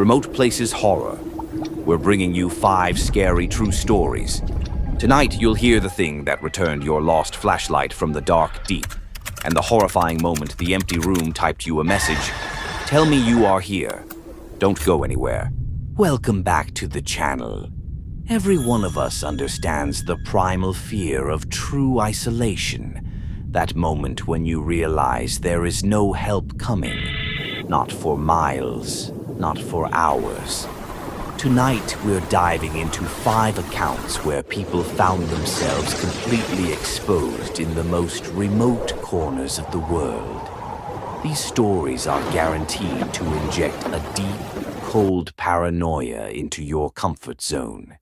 Remote Places Horror. We're bringing you 5 scary true stories. Tonight, you'll hear the thing that returned your lost flashlight from the dark deep, and the horrifying moment the empty room typed you a message. Tell me you are here. Don't go anywhere. Welcome back to the channel. Every one of us understands the primal fear of true isolation. That moment when you realize there is no help coming. Not for miles, not for hours. Tonight, we're diving into 5 accounts where people found themselves completely exposed in the most remote corners of the world. These stories are guaranteed to inject a deep, cold paranoia into your comfort zone.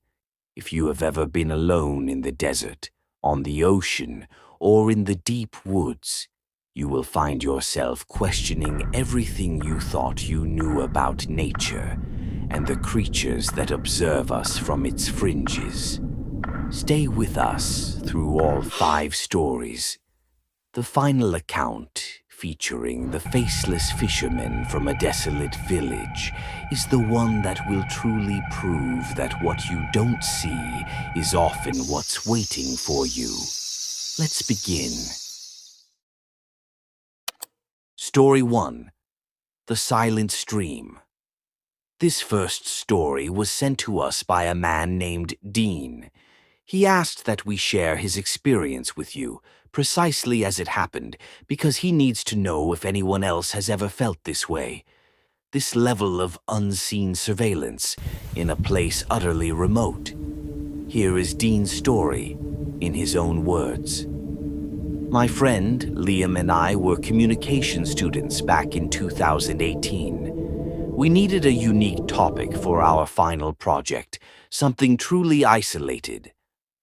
If you have ever been alone in the desert, on the ocean, or in the deep woods, you will find yourself questioning everything you thought you knew about nature and the creatures that observe us from its fringes. Stay with us through all 5 stories. The final account, featuring the faceless fishermen from a desolate village, is the one that will truly prove that what you don't see is often what's waiting for you. Let's begin. Story 1. The Silent Stream. This first story was sent to us by a man named Dean. He asked that we share his experience with you, precisely as it happened, because he needs to know if anyone else has ever felt this way. This level of unseen surveillance in a place utterly remote. Here is Dean's story, in his own words. My friend, Liam, and I were communication students back in 2018. We needed a unique topic for our final project, something truly isolated.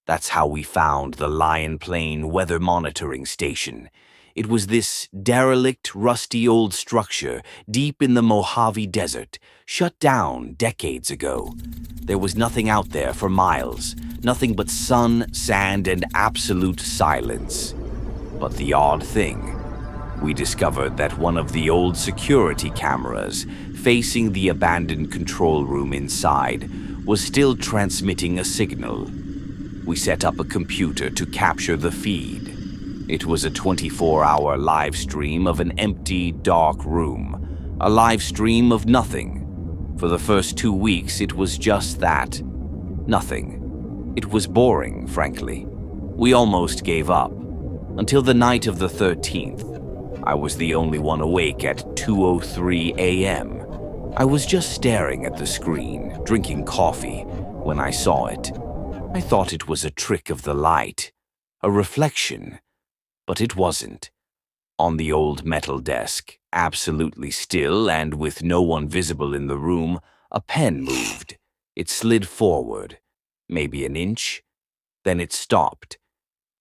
That's how we found the Lion Plain Weather Monitoring Station. It was this derelict, rusty old structure deep in the Mojave Desert, shut down decades ago. There was nothing out there for miles, nothing but sun, sand, and absolute silence. But the odd thing, we discovered that one of the old security cameras facing the abandoned control room inside was still transmitting a signal. We set up a computer to capture the feed. It was a 24-hour live stream of an empty, dark room. A live stream of nothing. For the first 2 weeks, it was just that. Nothing. It was boring, frankly. We almost gave up. Until the night of the 13th. I was the only one awake at 2:03 a.m. I was just staring at the screen, drinking coffee, when I saw it. I thought it was a trick of the light, a reflection, but it wasn't. On the old metal desk, absolutely still and with no one visible in the room, a pen moved. It slid forward, maybe an inch, then it stopped.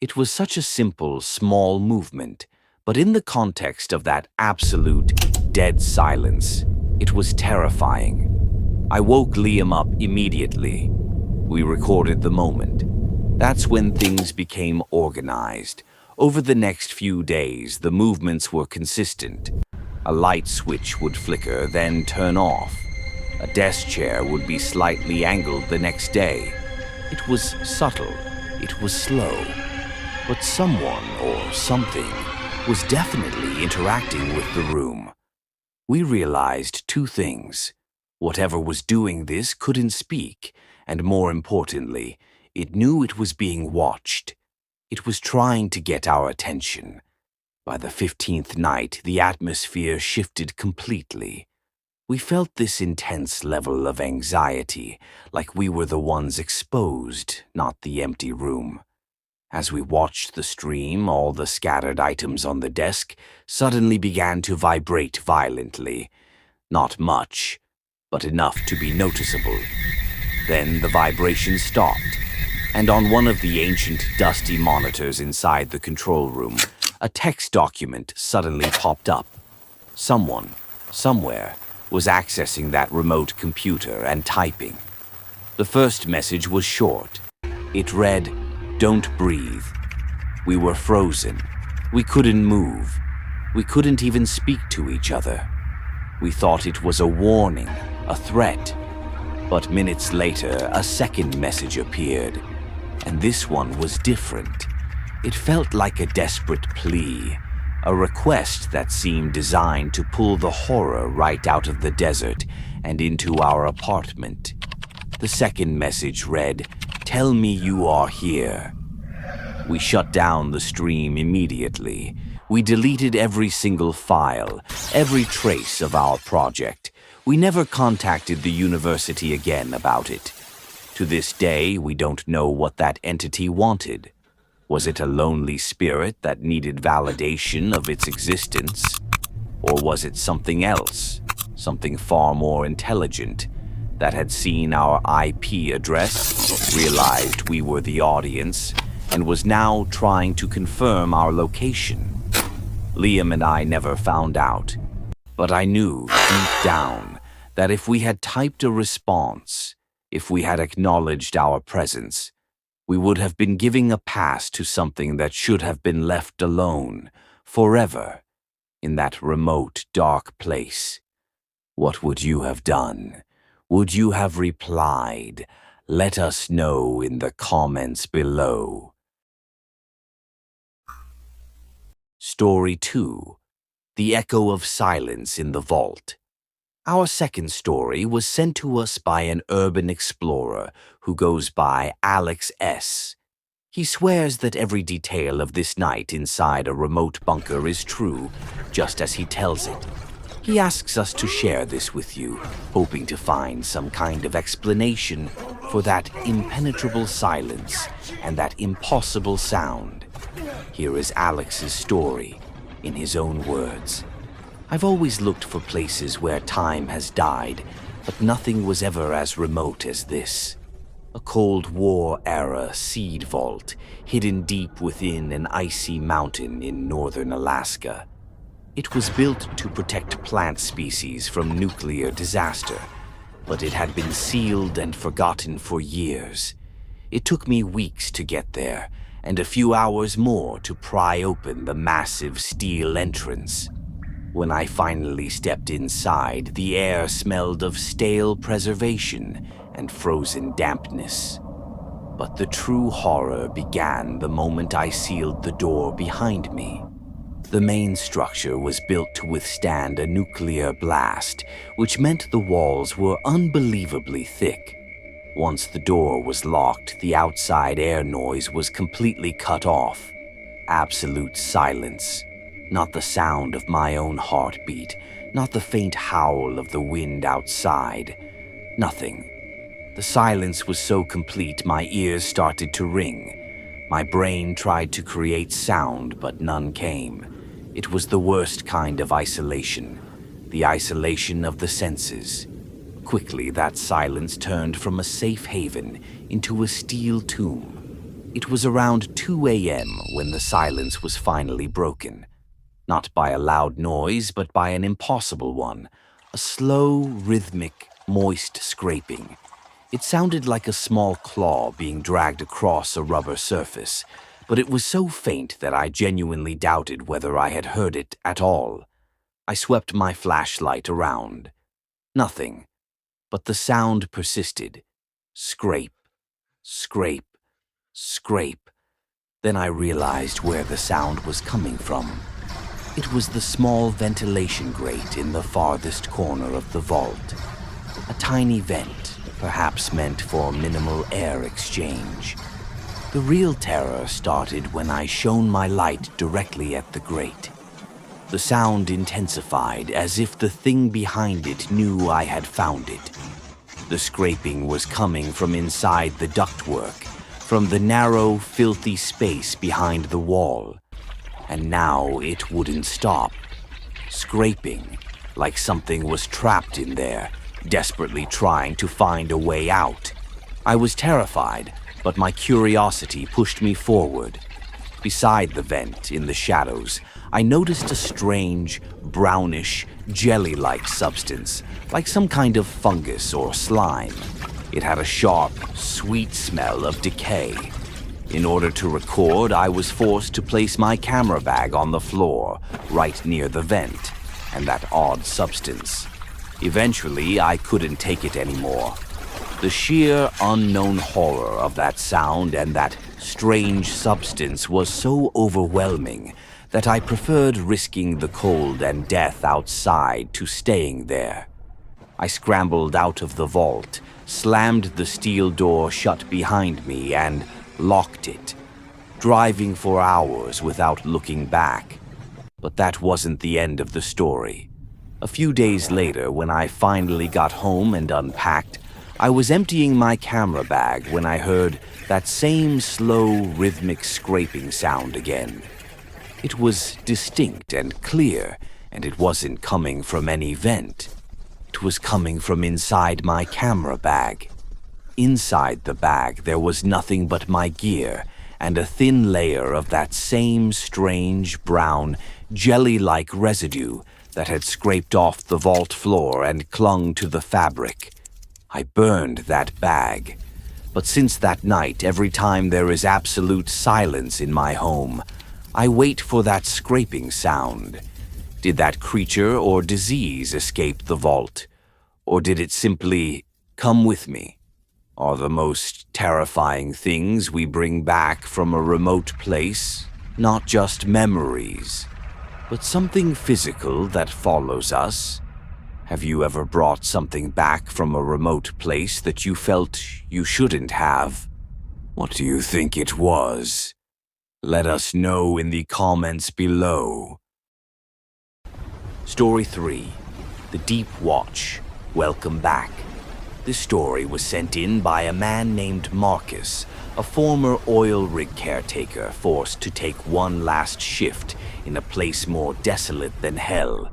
It was such a simple, small movement, but in the context of that absolute, dead silence, it was terrifying. I woke Liam up immediately. We recorded the moment. That's when things became organized. Over the next few days, the movements were consistent. A light switch would flicker, then turn off. A desk chair would be slightly angled the next day. It was subtle. It was slow. But someone or something was definitely interacting with the room. We realized 2 things. Whatever was doing this couldn't speak, and more importantly, it knew it was being watched. It was trying to get our attention. By the 15th night, the atmosphere shifted completely. We felt this intense level of anxiety, like we were the ones exposed, not the empty room. As we watched the stream, all the scattered items on the desk suddenly began to vibrate violently. Not much, but enough to be noticeable. Then the vibration stopped, and on one of the ancient, dusty monitors inside the control room, a text document suddenly popped up. Someone, somewhere, was accessing that remote computer and typing. The first message was short. It read, "Don't breathe." We were frozen. We couldn't move. We couldn't even speak to each other. We thought it was a warning, a threat. But minutes later, a second message appeared, and this one was different. It felt like a desperate plea, a request that seemed designed to pull the horror right out of the desert and into our apartment. The second message read, "Tell me you are here." We shut down the stream immediately. We deleted every single file, every trace of our project. We never contacted the university again about it. To this day, we don't know what that entity wanted. Was it a lonely spirit that needed validation of its existence? Or was it something else, something far more intelligent, that had seen our IP address, realized we were the audience, and was now trying to confirm our location? Liam and I never found out, but I knew deep down that if we had typed a response, if we had acknowledged our presence, we would have been giving a pass to something that should have been left alone, forever, in that remote, dark place. What would you have done? Would you have replied? Let us know in the comments below. Story 2. The Echo of Silence in the Vault. Our second story was sent to us by an urban explorer who goes by Alex S. He swears that every detail of this night inside a remote bunker is true, just as he tells it. He asks us to share this with you, hoping to find some kind of explanation for that impenetrable silence and that impossible sound. Here is Alex's story, in his own words. I've always looked for places where time has died, but nothing was ever as remote as this. A Cold War-era seed vault, hidden deep within an icy mountain in northern Alaska. It was built to protect plant species from nuclear disaster, but it had been sealed and forgotten for years. It took me weeks to get there, and a few hours more to pry open the massive steel entrance. When I finally stepped inside, the air smelled of stale preservation and frozen dampness. But the true horror began the moment I sealed the door behind me. The main structure was built to withstand a nuclear blast, which meant the walls were unbelievably thick. Once the door was locked, the outside air noise was completely cut off. Absolute silence. Not the sound of my own heartbeat, not the faint howl of the wind outside. Nothing. The silence was so complete my ears started to ring. My brain tried to create sound, but none came. It was the worst kind of isolation, the isolation of the senses. Quickly, that silence turned from a safe haven into a steel tomb. It was around 2 a.m. when the silence was finally broken. Not by a loud noise, but by an impossible one. A slow, rhythmic, moist scraping. It sounded like a small claw being dragged across a rubber surface, but it was so faint that I genuinely doubted whether I had heard it at all. I swept my flashlight around. Nothing. But the sound persisted. Scrape, scrape, scrape. Then I realized where the sound was coming from. It was the small ventilation grate in the farthest corner of the vault. A tiny vent, perhaps meant for minimal air exchange. The real terror started when I shone my light directly at the grate. The sound intensified as if the thing behind it knew I had found it. The scraping was coming from inside the ductwork, from the narrow, filthy space behind the wall. And now it wouldn't stop. Scraping, like something was trapped in there, desperately trying to find a way out. I was terrified, but my curiosity pushed me forward. Beside the vent, in the shadows, I noticed a strange, brownish, jelly-like substance, like some kind of fungus or slime. It had a sharp, sweet smell of decay. In order to record, I was forced to place my camera bag on the floor, right near the vent, and that odd substance. Eventually, I couldn't take it anymore. The sheer unknown horror of that sound and that strange substance was so overwhelming that I preferred risking the cold and death outside to staying there. I scrambled out of the vault, slammed the steel door shut behind me, and locked it, driving for hours without looking back. But that wasn't the end of the story. A few days later, when I finally got home and unpacked, I was emptying my camera bag when I heard that same slow, rhythmic scraping sound again. It was distinct and clear, and it wasn't coming from any vent. It was coming from inside my camera bag. Inside the bag, there was nothing but my gear and a thin layer of that same strange, brown, jelly-like residue that had scraped off the vault floor and clung to the fabric. I burned that bag. But since that night, every time there is absolute silence in my home, I wait for that scraping sound. Did that creature or disease escape the vault? Or did it simply come with me? Are the most terrifying things we bring back from a remote place not just memories, but something physical that follows us? Have you ever brought something back from a remote place that you felt you shouldn't have? What do you think it was? Let us know in the comments below. Story 3. The Deep Watch. Welcome back. This story was sent in by a man named Marcus, a former oil rig caretaker forced to take one last shift in a place more desolate than hell.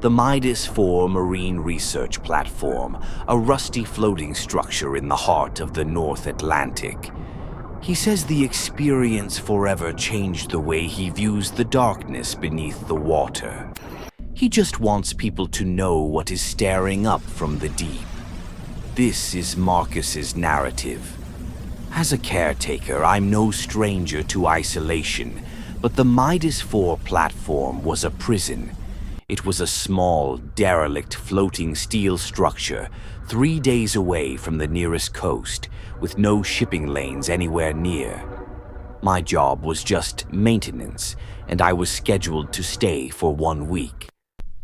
The Midas 4 Marine Research Platform, a rusty floating structure in the heart of the North Atlantic. He says the experience forever changed the way he views the darkness beneath the water. He just wants people to know what is staring up from the deep. This is Marcus's narrative. As a caretaker, I'm no stranger to isolation, but the Midas 4 platform was a prison. It was a small, derelict floating steel structure 3 days away from the nearest coast, with no shipping lanes anywhere near. My job was just maintenance, and I was scheduled to stay for 1 week.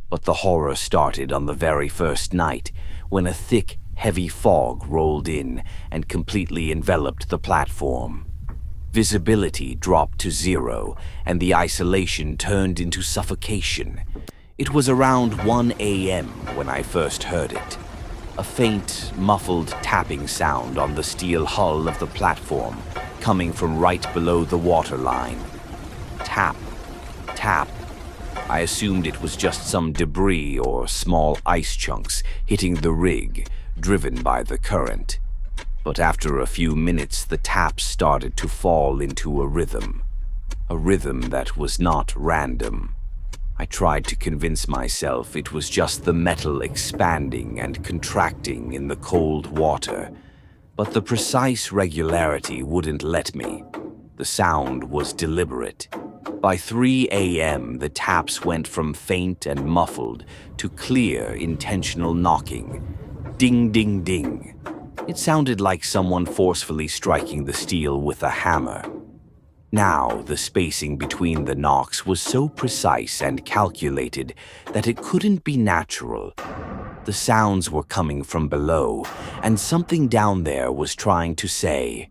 But the horror started on the very first night, when a thick, heavy fog rolled in and completely enveloped the platform. Visibility dropped to 0, and the isolation turned into suffocation. It was around 1 a.m. when I first heard it. A faint, muffled tapping sound on the steel hull of the platform, coming from right below the waterline. Tap, tap. I assumed it was just some debris or small ice chunks hitting the rig, driven by the current. But after a few minutes, the taps started to fall into a rhythm that was not random. I tried to convince myself it was just the metal expanding and contracting in the cold water, but the precise regularity wouldn't let me. The sound was deliberate. By 3 a.m., the taps went from faint and muffled to clear, intentional knocking. Ding, ding, ding. It sounded like someone forcefully striking the steel with a hammer. Now, the spacing between the knocks was so precise and calculated that it couldn't be natural. The sounds were coming from below, and something down there was trying to say,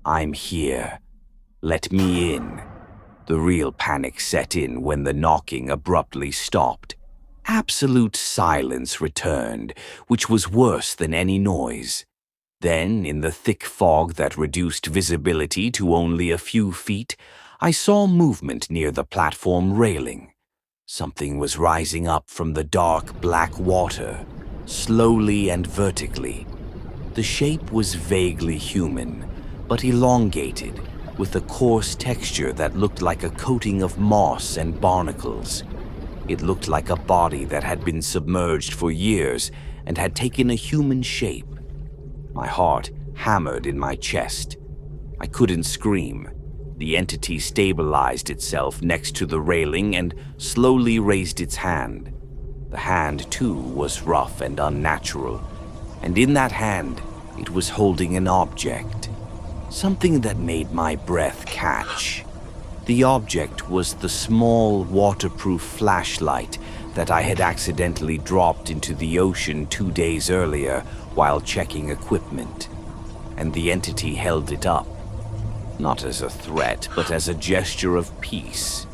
"I'm here. Let me in." The real panic set in when the knocking abruptly stopped. Absolute silence returned, which was worse than any noise. Then, in the thick fog that reduced visibility to only a few feet, I saw movement near the platform railing. Something was rising up from the dark black water, slowly and vertically. The shape was vaguely human, but elongated, with a coarse texture that looked like a coating of moss and barnacles. It looked like a body that had been submerged for years and had taken a human shape. My heart hammered in my chest. I couldn't scream. The entity stabilized itself next to the railing and slowly raised its hand. The hand, too, was rough and unnatural, and in that hand, it was holding an object, something that made my breath catch. The object was the small, waterproof flashlight that I had accidentally dropped into the ocean 2 days earlier while checking equipment, and the entity held it up, not as a threat, but as a gesture of peace.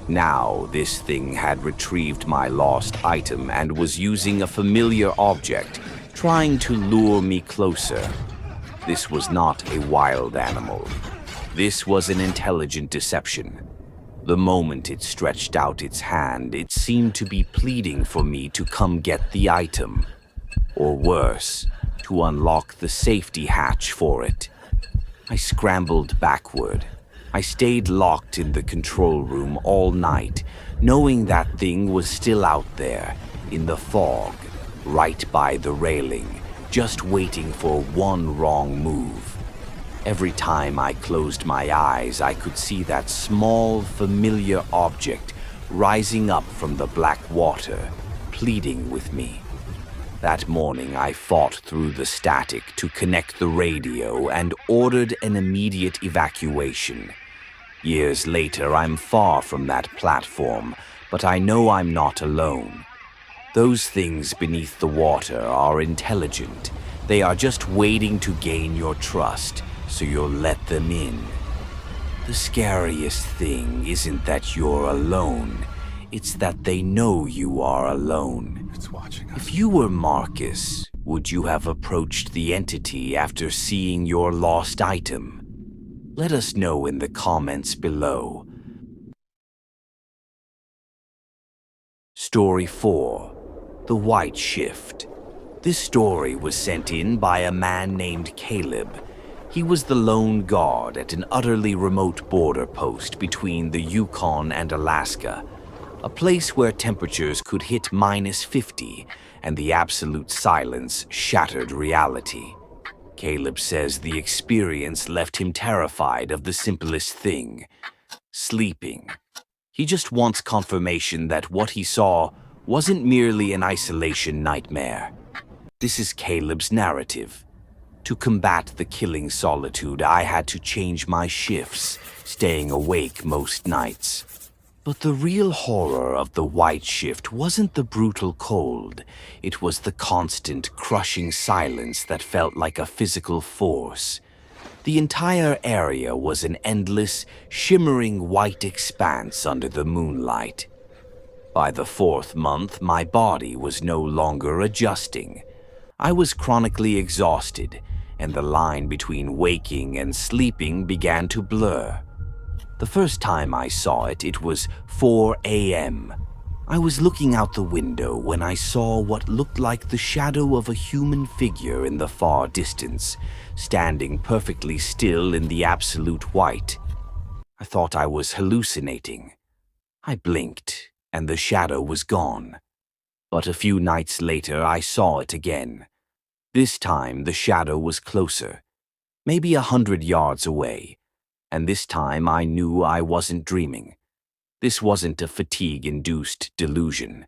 Now, this thing had retrieved my lost item and was using a familiar object, trying to lure me closer. This was not a wild animal. This was an intelligent deception. The moment it stretched out its hand, it seemed to be pleading for me to come get the item. Or worse, to unlock the safety hatch for it. I scrambled backward. I stayed locked in the control room all night, knowing that thing was still out there, in the fog, right by the railing, just waiting for one wrong move. Every time I closed my eyes, I could see that small, familiar object rising up from the black water, pleading with me. That morning, I fought through the static to connect the radio and ordered an immediate evacuation. Years later, I'm far from that platform, but I know I'm not alone. Those things beneath the water are intelligent. They are just waiting to gain your trust, so you'll let them in. The scariest thing isn't that you're alone. It's that they know you are alone. It's watching us. If you were Marcus, would you have approached the entity after seeing your lost item? Let us know in the comments below. Story 4. The White Shift. This story was sent in by a man named Caleb. He was the lone guard at an utterly remote border post between the Yukon and Alaska, a place where temperatures could hit -50 and the absolute silence shattered reality. Caleb says the experience left him terrified of the simplest thing: sleeping. He just wants confirmation that what he saw wasn't merely an isolation nightmare. This is Caleb's narrative. To combat the killing solitude, I had to change my shifts, staying awake most nights. But the real horror of the White Shift wasn't the brutal cold. It was the constant, crushing silence that felt like a physical force. The entire area was an endless, shimmering white expanse under the moonlight. By the 4th month, my body was no longer adjusting. I was chronically exhausted, and the line between waking and sleeping began to blur. The first time I saw it, it was 4 a.m. I was looking out the window when I saw what looked like the shadow of a human figure in the far distance, standing perfectly still in the absolute white. I thought I was hallucinating. I blinked, and the shadow was gone. But a few nights later, I saw it again. This time, the shadow was closer, maybe 100 yards away. And this time I knew I wasn't dreaming. This wasn't a fatigue-induced delusion.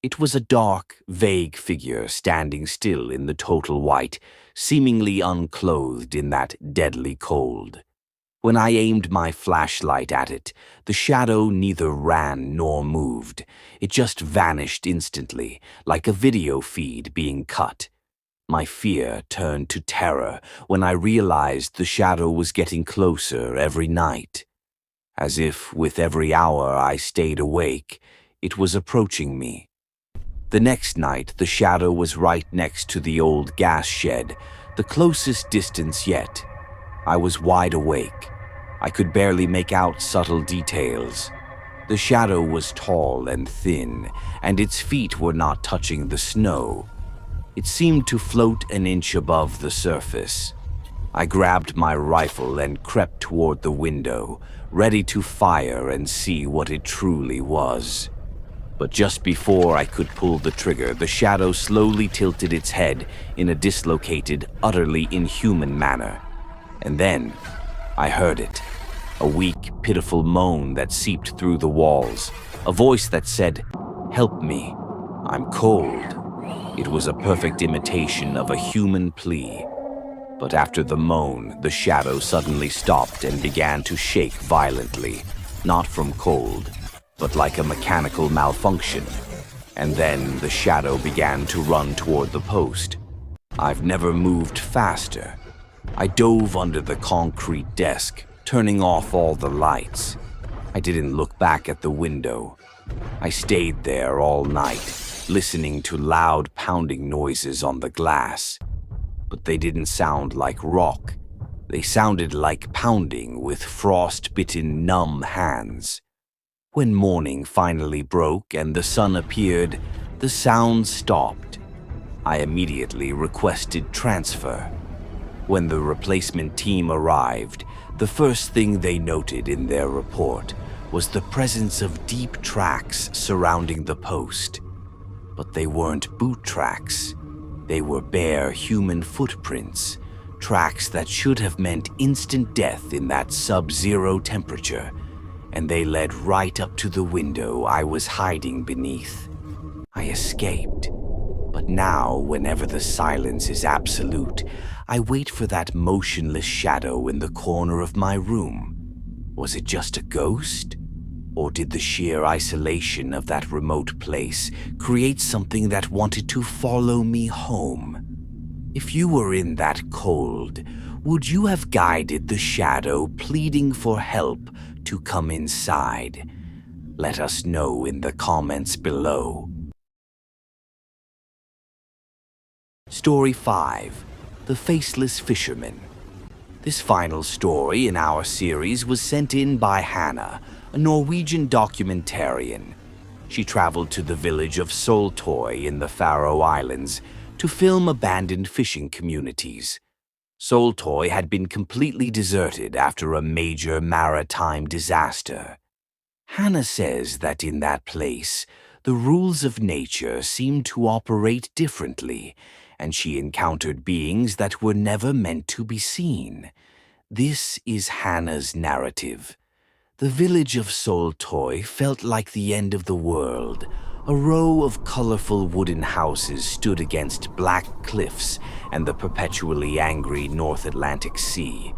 It was a dark, vague figure standing still in the total white, seemingly unclothed in that deadly cold. When I aimed my flashlight at it, the shadow neither ran nor moved. It just vanished instantly, like a video feed being cut. My fear turned to terror when I realized the shadow was getting closer every night. As if with every hour I stayed awake, it was approaching me. The next night, the shadow was right next to the old gas shed, the closest distance yet. I was wide awake. I could barely make out subtle details. The shadow was tall and thin, and its feet were not touching the snow. It seemed to float an inch above the surface. I grabbed my rifle and crept toward the window, ready to fire and see what it truly was. But just before I could pull the trigger, the shadow slowly tilted its head in a dislocated, utterly inhuman manner. And then I heard it, a weak, pitiful moan that seeped through the walls, a voice that said, "Help me." I'm cold. It was a perfect imitation of a human plea. But after the moan, the shadow suddenly stopped and began to shake violently, not from cold, but like a mechanical malfunction. And then the shadow began to run toward the post. I've never moved faster. I dove under the concrete desk, turning off all the lights. I didn't look back at the window. I stayed there all night, listening to loud pounding noises on the glass. But they didn't sound like rock. They sounded like pounding with frost-bitten, numb hands. When morning finally broke and the sun appeared, the sound stopped. I immediately requested transfer. When the replacement team arrived, the first thing they noted in their report was the presence of deep tracks surrounding the post. But they weren't boot tracks. They were bare human footprints, tracks that should have meant instant death in that sub-zero temperature, and they led right up to the window I was hiding beneath. I escaped. But now, whenever the silence is absolute, I wait for that motionless shadow in the corner of my room. Was it just a ghost? Or did the sheer isolation of that remote place create something that wanted to follow me home? If you were in that cold, would you have guided the shadow pleading for help to come inside? Let us know in the comments below. Story 5. The Faceless Fisherman. This final story in our series was sent in by Hannah, a Norwegian documentarian. She traveled to the village of Soltoy in the Faroe Islands to film abandoned fishing communities. Soltoy had been completely deserted after a major maritime disaster. Hannah says that in that place, the rules of nature seemed to operate differently, and she encountered beings that were never meant to be seen. This is Hannah's narrative. The village of Soltoy felt like the end of the world. A row of colorful wooden houses stood against black cliffs and the perpetually angry North Atlantic Sea.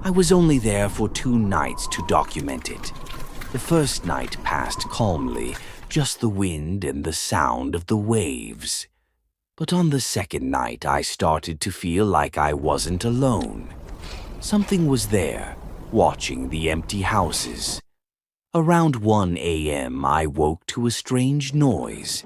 I was only there for 2 nights to document it. The first night passed calmly, just the wind and the sound of the waves. But on the second night, I started to feel like I wasn't alone. Something was there, watching the empty houses. Around 1 a.m., I woke to a strange noise.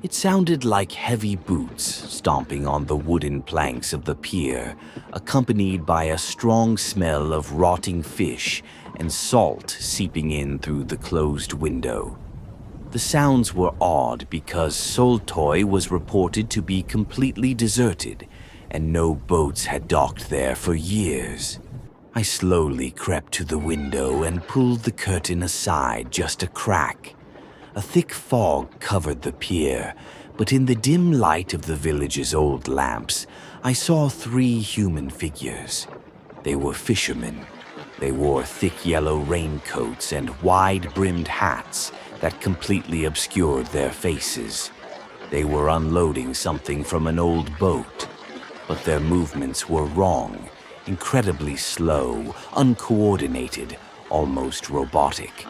It sounded like heavy boots stomping on the wooden planks of the pier, accompanied by a strong smell of rotting fish and salt seeping in through the closed window. The sounds were odd because Soltoy was reported to be completely deserted, and no boats had docked there for years. I slowly crept to the window and pulled the curtain aside just a crack. A thick fog covered the pier, but in the dim light of the village's old lamps, I saw 3 human figures. They were fishermen. They wore thick yellow raincoats and wide-brimmed hats that completely obscured their faces. They were unloading something from an old boat, but their movements were wrong, incredibly slow, uncoordinated, almost robotic.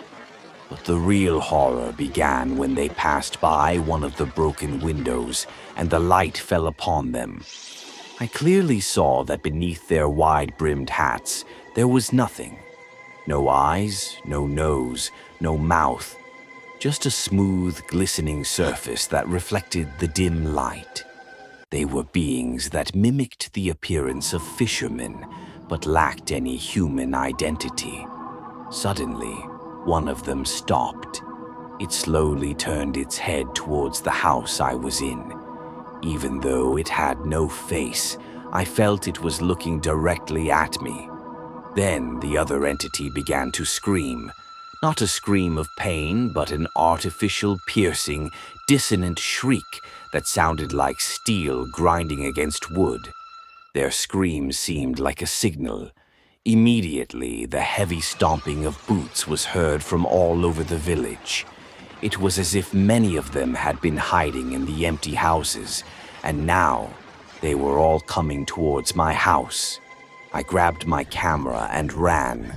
But the real horror began when they passed by one of the broken windows and the light fell upon them. I clearly saw that beneath their wide-brimmed hats there was nothing. No eyes, no nose, no mouth. Just a smooth, glistening surface that reflected the dim light. They were beings that mimicked the appearance of fishermen, but lacked any human identity. Suddenly, one of them stopped. It slowly turned its head towards the house I was in. Even though it had no face, I felt it was looking directly at me. Then the other entity began to scream. Not a scream of pain, but an artificial, piercing, dissonant shriek that sounded like steel grinding against wood. Their scream seemed like a signal. Immediately, the heavy stomping of boots was heard from all over the village. It was as if many of them had been hiding in the empty houses, and now they were all coming towards my house. I grabbed my camera and ran.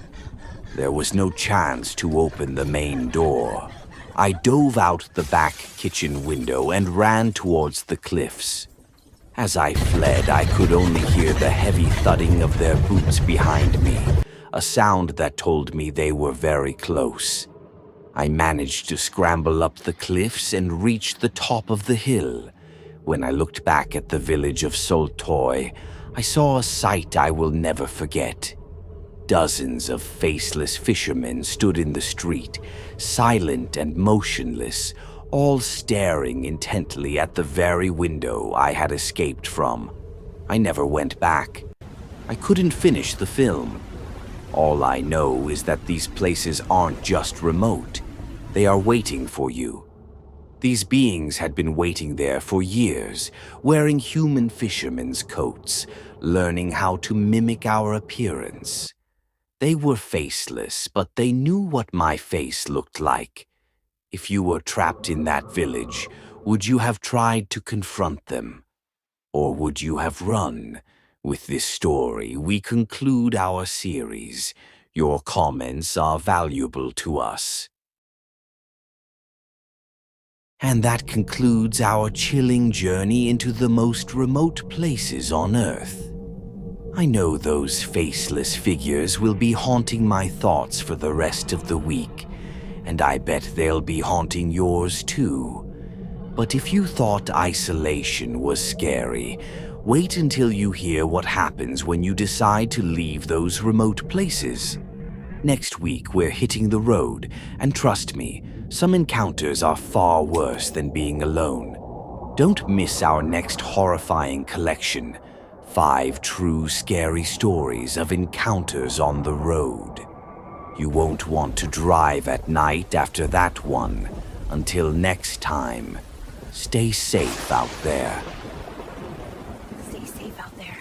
There was no chance to open the main door. I dove out the back kitchen window and ran towards the cliffs. As I fled, I could only hear the heavy thudding of their boots behind me, a sound that told me they were very close. I managed to scramble up the cliffs and reach the top of the hill. When I looked back at the village of Soltoy, I saw a sight I will never forget. Dozens of faceless fishermen stood in the street, silent and motionless, all staring intently at the very window I had escaped from. I never went back. I couldn't finish the film. All I know is that these places aren't just remote. They are waiting for you. These beings had been waiting there for years, wearing human fishermen's coats, learning how to mimic our appearance. They were faceless, but they knew what my face looked like. If you were trapped in that village, would you have tried to confront them? Or would you have run? With this story, we conclude our series. Your comments are valuable to us. And that concludes our chilling journey into the most remote places on Earth. I know those faceless figures will be haunting my thoughts for the rest of the week, and I bet they'll be haunting yours too. But if you thought isolation was scary, wait until you hear what happens when you decide to leave those remote places. Next week, we're hitting the road, and trust me, some encounters are far worse than being alone. Don't miss our next horrifying collection, 5 true scary stories of encounters on the road. You won't want to drive at night after that one. Until next time, stay safe out there. Stay safe out there.